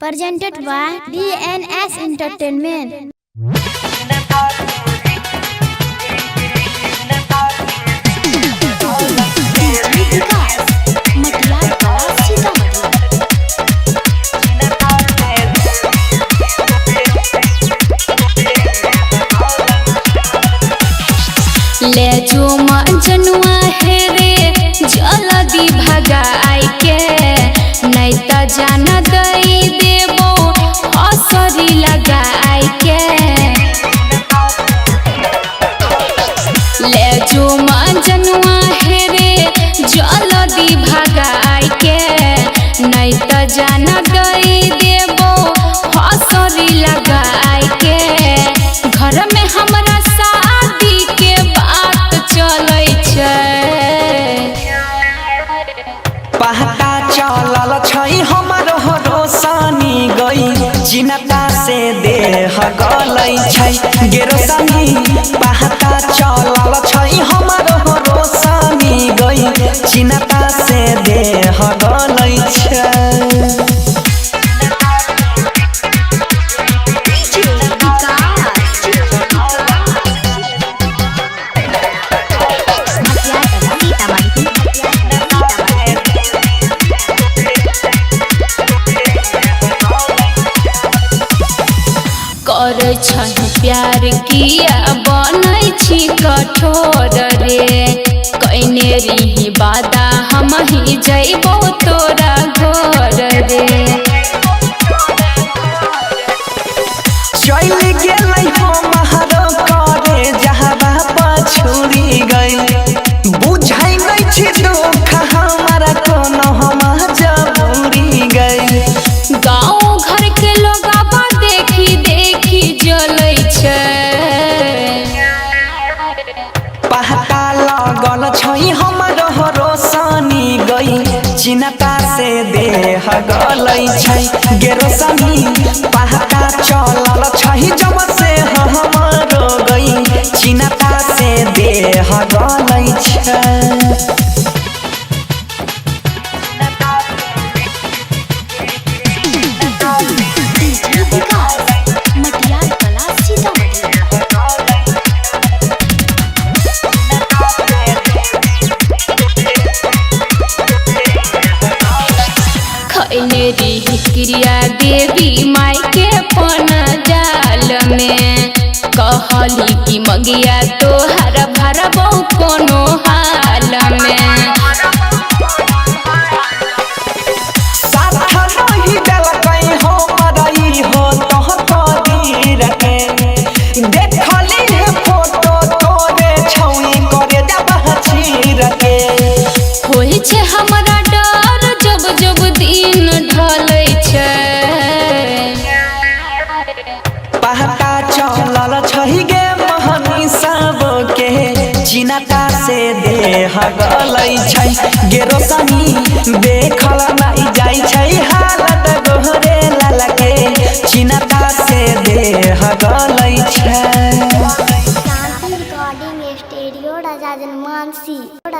Presented by DNS Entertainment. ले जो मजनुआ है रे जल्दी भगाई के नहीं त जान दई देबो असरी लगाई के। ले जो मजनुआ है रे जल्दी भगाई के नहीं त जान दई देबो असरी लगाई के। घर में हमरा शादी के बात चलै छै, पहता चलल छै हमर रोशनी गई चिन्ता से देह गलै छै गे रोशनी। पहता चलल छै हमर रोशनी गई चिन्ता से देह गलै छै। करे छै प्यार किया बनै छी कठोर रे। कइने रही वादा हम ही जइबो तोरा घर रे। चल गेलै हमर करे जहबा पछुरी गई बुझै नै छी दुख हमरा कोनो हम जबूरी गई। गाँव घर के लोगवा देखी देखी जलै छै, पहता लगल छै हमर रोशनी गई चिन्ता से देह गलै छै गे रोशनी। पहता चलल छै जब से हमर गई चिन्ता से देह गलै छै। खैने रही क्रिया देवी माई के पन जाल में कहली कि मगिया तोहर भरबो कोनो हाल में। साथ नहीं देलकै हो मरई हो तोह कदीर के देखली है फोटो तोरे छौई करे देबह चीर के। होई छै हमरा डर जब जब दिन ढलै छै, पहता चलल छै गे महनी सब के चिन्ता से देह गलै छै गे रोशनी। देखल ना